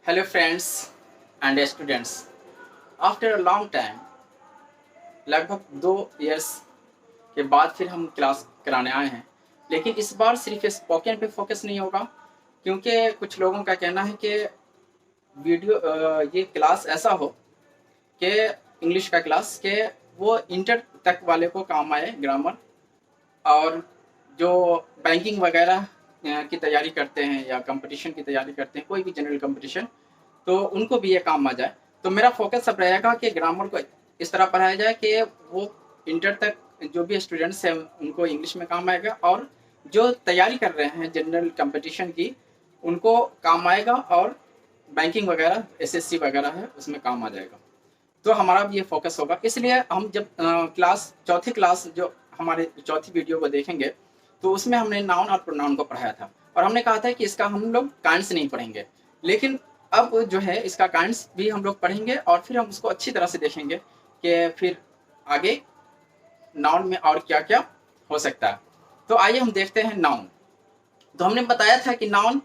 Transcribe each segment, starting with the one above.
Hello friends and students. After a long time, लगभग 2 years के बाद फिर हम क्लास कराने आए हैं। लेकिन इस बार सिर्फ स्पोकन पे फोकस नहीं होगा, क्योंकि कुछ लोगों का कहना है कि ये क्लास ऐसा हो कि इंग्लिश का क्लास के वो इंटर तक वाले को काम आए, ग्रामर और जो बैंकिंग वगैरह की तैयारी करते हैं या कंपटीशन की तैयारी करते हैं, कोई भी जनरल कंपटीशन, तो उनको भी ये काम आ जाए। तो मेरा फोकस अब रहेगा कि ग्रामर को इस तरह पढ़ाया जाए कि वो इंटर तक जो भी स्टूडेंट्स हैं उनको इंग्लिश में काम आएगा, और जो तैयारी कर रहे हैं जनरल कंपटीशन की उनको काम आएगा, और बैंकिंग वगैरह एसएससी वगैरह है उसमें काम आ जाएगा। तो हमारा भी ये फोकस होगा। इसलिए हम जब क्लास चौथी क्लास जो हमारे चौथी वीडियो को देखेंगे, तो उसमें हमने नाउन और प्रोनाउन को पढ़ाया था, और हमने कहा था कि इसका हम लोग काइंड्स नहीं पढ़ेंगे। लेकिन अब जो है इसका काइंड्स भी हम लोग पढ़ेंगे, और फिर हम उसको अच्छी तरह से देखेंगे कि फिर आगे नाउन में और क्या क्या हो सकता है। तो आइए हम देखते हैं नाउन। तो हमने बताया था कि noun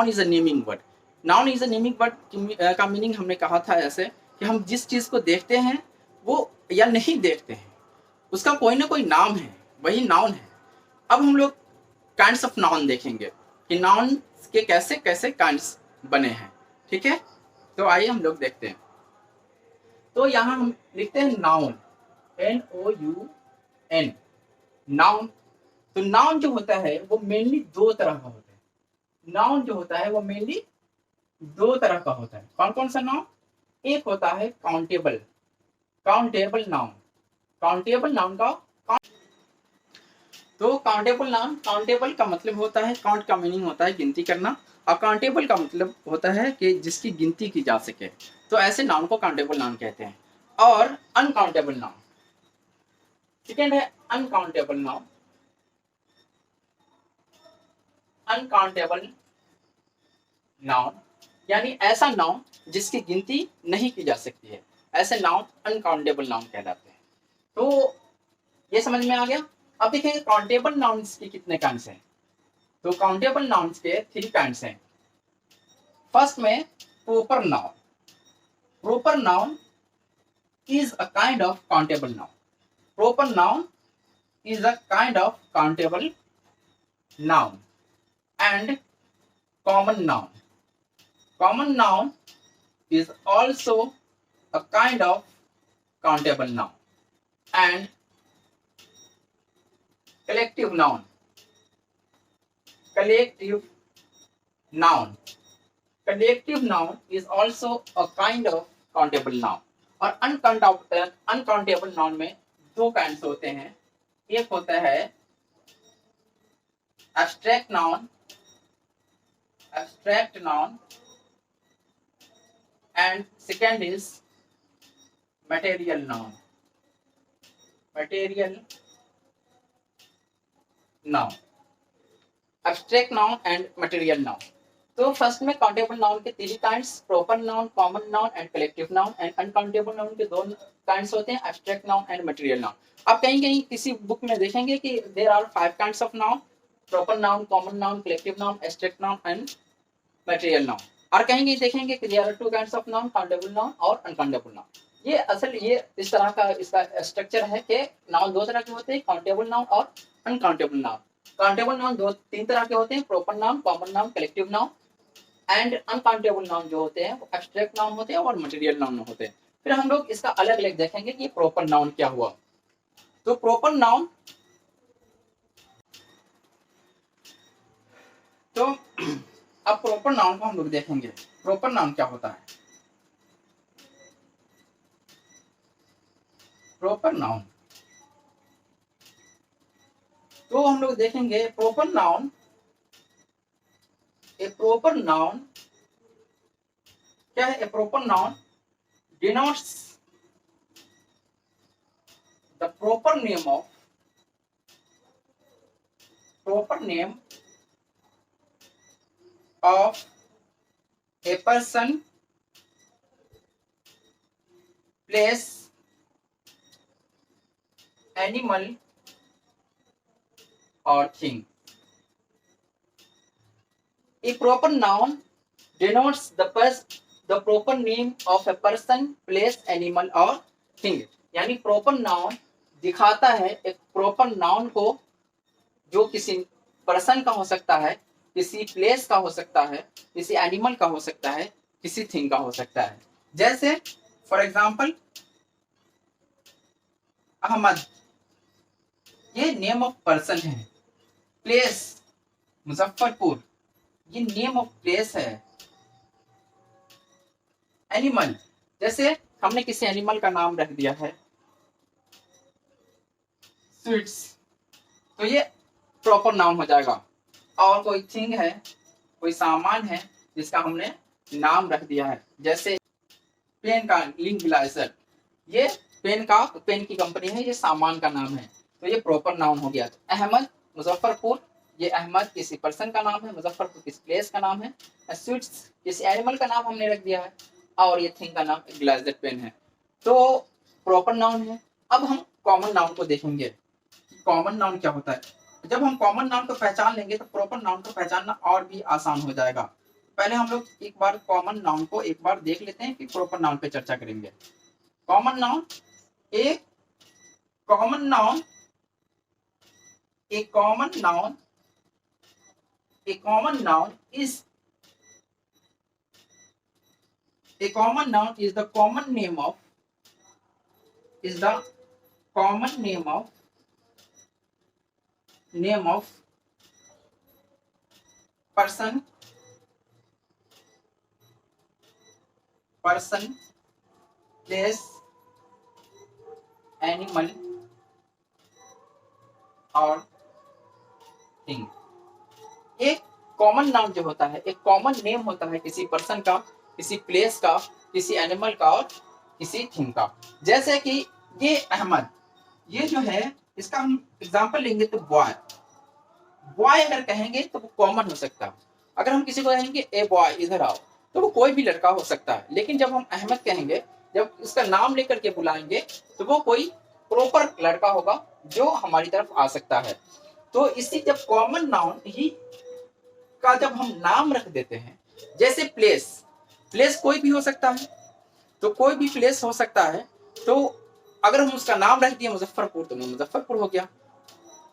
is a naming word. Noun is a naming word का मीनिंग हमने कहा था ऐसे कि हम जिस चीज को देखते हैं वो या नहीं देखते हैं, उसका कोई ना कोई नाम है, वही नाउन है। अब हम लोग काइंड्स ऑफ नाउन देखेंगे कि नाउन के कैसे कैसे काइंड्स बने हैं। ठीक है, तो आइए हम लोग देखते हैं। तो यहाँ हम लिखते हैं नाउन, NOUN, नाउन। तो नाउन जो होता है वो मेनली दो तरह का होता है। नाउन जो होता है वो मेनली दो तरह का होता है। कौन कौन सा नाउन? एक होता है countable, countable noun. Countable noun का तो काउंटेबल नाउन, काउंटेबल का मतलब होता है, काउंट का मीनिंग होता है गिनती करना, और काउंटेबल का मतलब होता है कि जिसकी गिनती की जा सके। तो ऐसे नाउन को काउंटेबल नाउन कहते हैं। और अनकाउंटेबल नाउन, सेकेंड है अनकाउंटेबल नाउन। अनकाउंटेबल नाउन यानी ऐसा नाउन जिसकी गिनती नहीं की जा सकती है, ऐसे नाउन अनकाउंटेबल नाउन कहलाते हैं। तो ये समझ में आ गया। अब देखेंगे काउंटेबल नाउन्स के कितने काइंड्स हैं। तो काउंटेबल नाउन्स के 3 काइंड्स हैं। फर्स्ट में proper noun. Proper noun is a kind of countable noun. Proper noun is a kind of countable noun. And common noun. Common noun is also a kind of countable noun. And collective noun. Collective noun. Collective noun is also a kind of countable noun. और uncountable noun में दो kinds होते हैं। एक होता है abstract noun, abstract noun, and second is material noun, material noun. Abstract noun and material noun. तो first में काउंटेबल नाउन के 3 kinds, proper noun, common noun and collective noun. And uncountable noun के 2 kinds होते हैं, abstract noun and material noun. आप कहीं कहीं किसी बुक में देखेंगे कि there are 5 kinds of noun, proper noun, common noun, collective noun, abstract noun and material noun. और कहीं कहीं देखेंगे कि there are 2 kinds of noun, countable noun और अनकाउंटेबल नाउन। ये इस तरह का इसका स्ट्रक्चर है कि नाउन 2 तरह के होते हैं, काउंटेबल नाउन और अनकाउंटेबल नाउन। काउंटेबल नाउन 3 तरह के होते हैं, proper noun, common noun, collective noun. And uncountable noun जो होते हैं वो एब्स्ट्रैक्ट नाउन होते हैं और मटेरियल नाउन होते हैं। फिर हम लोग इसका अलग अलग देखेंगे कि प्रॉपर नाउन क्या हुआ। तो प्रॉपर नाउन, तो अब प्रॉपर नाउन को हम लोग देखेंगे। प्रॉपर नाउन क्या होता है? प्रॉपर नाउन तो हम लोग देखेंगे proper noun. A proper noun क्या है? A proper noun denotes the proper name of a person, place, animal or thing. A proper noun denotes the proper name of a person, place, animal or thing। यानी proper noun दिखाता है एक proper noun को, जो किसी person का हो सकता है, किसी प्लेस का हो सकता है, किसी एनिमल का हो सकता है, किसी थिंग का हो सकता है। जैसे फॉर एग्जाम्पल अहमद, ये नेम ऑफ पर्सन है। प्लेस मुजफ्फरपुर, ये नेम ऑफ प्लेस है। एनिमल, जैसे हमने किसी एनिमल का नाम रख दिया है स्वीट्स, तो ये प्रॉपर नाउन हो जाएगा। और कोई थिंग है, कोई सामान है जिसका हमने नाम रख दिया है, जैसे पेन का लिंक, ये पेन की कंपनी है, ये सामान का नाम है, तो ये प्रॉपर नाउन हो गया। अहमद मुजफ्फरपुर, ये अहमद किसी पर्सन का नाम है, मुजफ्फरपुर किसी प्लेस का नाम है, स्वीट्स किसी एनिमल का नाम हमने रख दिया है, और ये थिंग का नाम ग्लासडेड पेन है, तो प्रॉपर नाउन है। अब हम कॉमन नाउन को देखेंगे, कॉमन नाउन क्या होता है। जब हम कॉमन नाउन को पहचान लेंगे तो प्रॉपर नाउन को पहचानना और भी आसान हो जाएगा। पहले हम लोग एक बार कॉमन नाउन को एक बार देख लेते हैं, फिर प्रॉपर नाउन पे चर्चा करेंगे। कॉमन नाउन, एक common noun, a common noun, a common noun is a common noun is the common name of person, place, animal और थिंग। एक कॉमन नाउन जो होता है, एक कॉमन नेम होता है किसी पर्सन का, किसी प्लेस का, किसी एनिमल का और किसी थिंग का। जैसे कि ये अहमद, ये जो है इसका हम एग्जांपल लेंगे तो बॉय अगर कहेंगे तो वो कॉमन हो सकता है। अगर हम किसी को कहेंगे ए बॉय इधर आओ, तो वो कोई भी लड़का हो सकता है। लेकिन जब हम अहमद कहेंगे, जब उसका नाम लेकर के बुलाएंगे, तो वो कोई प्रॉपर लड़का होगा जो हमारी तरफ आ सकता है। तो इसी जब कॉमन नाउन ही का जब हम नाम रख देते हैं, जैसे प्लेस कोई भी हो सकता है, तो कोई भी प्लेस हो सकता है, तो अगर हम उसका नाम रख दिए मुजफ्फरपुर, तो मुजफ्फरपुर हो गया।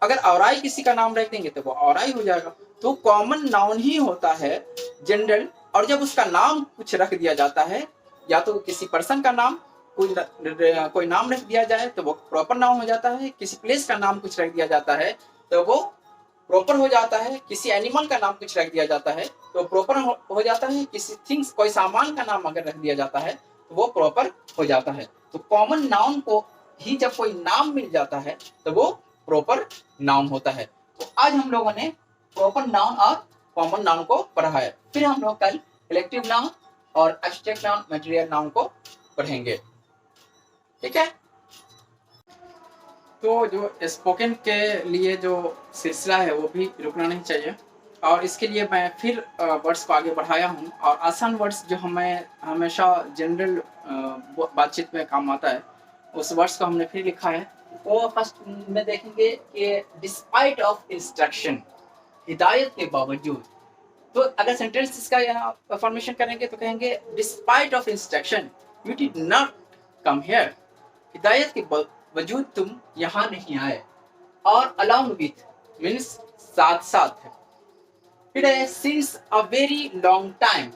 अगर औराई किसी का नाम रख देंगे तो वो औराई हो जाएगा। तो कॉमन नाउन ही होता है जनरल, और जब उसका नाम कुछ रख दिया जाता है, या तो किसी पर्सन का नाम कोई नाम रख दिया जाए तो वो प्रॉपर नाउन हो जाता है, किसी प्लेस का नाम कुछ रख दिया जाता है तो वो प्रॉपर हो जाता है, किसी एनिमल का नाम कुछ रख दिया जाता है तो प्रॉपर हो जाता है, किसी थिंग्स कोई सामान का नाम अगर रख दिया जाता है तो वो प्रॉपर हो जाता है। तो कॉमन नाउन को ही जब कोई नाम मिल जाता है तो वो प्रॉपर नाउन होता है। तो आज हम लोगों ने प्रॉपर नाउन और कॉमन नाउन को पढ़ा है। फिर हम लोग कल कलेक्टिव नाउन और एब्स्ट्रैक्ट नाउन, मटेरियल नाउन को पढ़ेंगे, ठीक है। तो जो स्पोकन के लिए जो सिलसिला है वो भी रुकना नहीं चाहिए, और इसके लिए मैं फिर वर्ड्स को आगे बढ़ाया हूँ। और आसान वर्ड्स जो हमें हमेशा जनरल बातचीत में काम आता है, उस वर्ड्स को हमने फिर लिखा है। वो फर्स्ट में देखेंगे कि डिस्पाइट ऑफ इंस्ट्रक्शन, हिदायत के बावजूद। तो अगर सेंटेंस इसका यहाँ फॉर्मेशन करेंगे तो कहेंगे despite of instruction you did not come here, हिदायत के बावजूद तुम यहाँ नहीं आए। और अलॉन्ग विथ मीन्स साथ साथ है। फिर है since a very long time,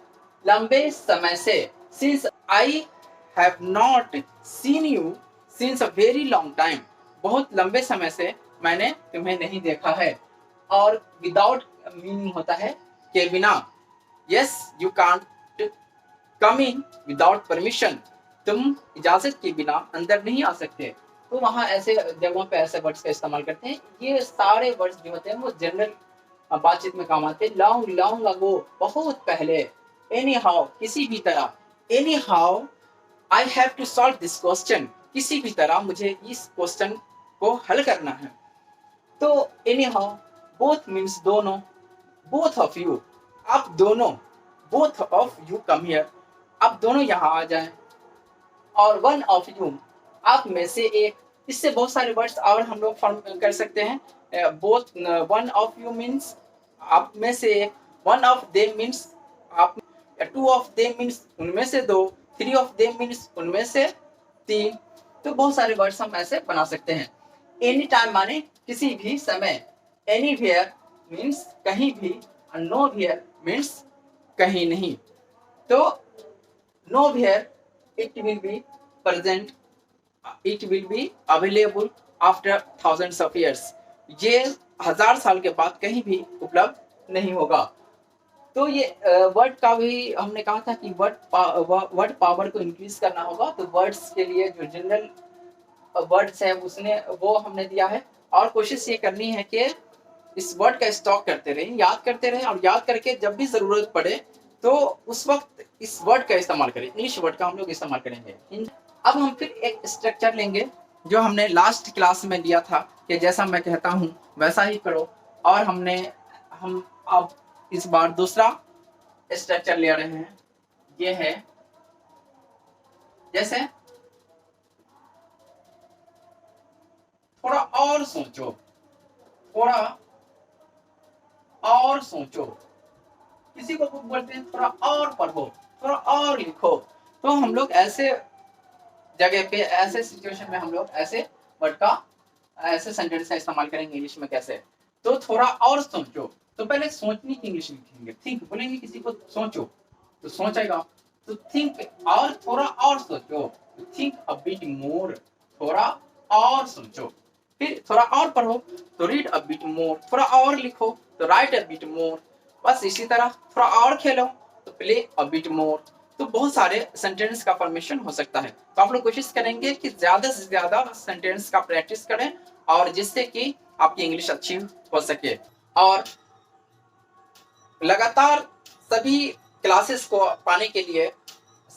लंबे समय से। Since I have not seen you since a very long time, बहुत लंबे समय से मैंने तुम्हें नहीं देखा है। और विदाउट मीनिंग होता है के बिना। Yes you can't come in without permission, तुम इजाजत के बिना अंदर नहीं आ सकते। तो वहाँ ऐसे जगहों पे ऐसे वर्ड्स का इस्तेमाल करते हैं। ये सारे वर्ड्स जो होते हैं वो जनरल बातचीत में काम आते हैं। लॉन्ग लॉन्ग अगो, बहुत पहले। एनी हाउ, किसी भी तरह। Anyhow I have to solve this question, किसी भी तरह मुझे इस क्वेश्चन को हल करना है। तो एनी हाउ, बोथ मीन्स दोनों। बोथ ऑफ यू, आप दोनों। Both of you come here, आप दोनों यहाँ आ जाएं। और वन ऑफ यू, आप में से एक। इससे बहुत सारे वर्ड्स और हम लोग फॉर्म कर सकते हैं। Both, one of you means आप में से एक, वन ऑफ देम मीन्स आप। या 2 ऑफ देम मीन्स उनमें से 2, 3 ऑफ देम मीन्स उनमें से 3। तो बहुत सारे वर्ड्स हम ऐसे बना सकते हैं। एनी टाइम माने किसी भी समय, एनीवेयर मीन्स कहीं भी, और नोवेयर मीन्स कहीं नहीं। तो nowhere it will be present, it will be available after thousands of years. ये 1000 साल के बाद कहीं भी उपलब्ध नहीं होगा। तो ये वर्ड का भी हमने कहा था कि वर्ड पावर को इंक्रीज करना होगा। तो वर्ड्स के लिए जो जनरल वर्ड्स है उसने वो हमने दिया है, और कोशिश ये करनी है कि इस वर्ड का स्टॉक करते रहें, याद करते रहें, और याद करके जब भी जरूरत पड़े तो उस वक्त इस वर्ड का इस्तेमाल करें। इंग्लिश वर्ड का हम लोग इस्तेमाल करेंगे। अब हम फिर एक स्ट्रक्चर लेंगे जो हमने लास्ट क्लास में लिया था कि जैसा मैं कहता हूं वैसा ही करो, और हम अब इस बार दूसरा स्ट्रक्चर ले रहे हैं। ये है जैसे थोड़ा और सोचो, थोड़ा और सोचो, किसी को बोलते हैं थोड़ा और पढ़ो, थोड़ा और लिखो। तो हम लोग ऐसे जगह पे, ऐसे सिचुएशन में हम लोग ऐसे वर्ड का, ऐसे सेंटेंस का इस्तेमाल करेंगे इंग्लिश में। कैसे? तो थोड़ा और सोचो। तो पहले सोचने की इंग्लिश लिखेंगे, थिंक बोलेंगे, किसी को सोचो तो सोचेगा, तो थिंक, और थोड़ा और सोचो, थिंक अ बिट मोर, थोड़ा और सोचो। फिर थोड़ा और पढ़ो तो रीड अ बिट मोर, थोड़ा और लिखो तो राइट अ बिट मोर। बस इसी तरह थोड़ा और खेलो तो प्ले अ बिट मोर। तो बहुत सारे सेंटेंस का फॉर्मेशन हो सकता है। तो आप लोग कोशिश करेंगे कि ज्यादा से ज्यादा सेंटेंस का प्रैक्टिस करें, और जिससे कि आपकी इंग्लिश अच्छी हो सके। और लगातार सभी क्लासेस को पाने के लिए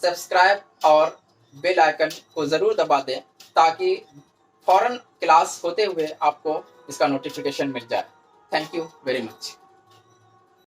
सब्सक्राइब और बेल आइकन को जरूर दबा दें, ताकि फौरन क्लास होते हुए आपको इसका नोटिफिकेशन मिल जाए। Thank you very much.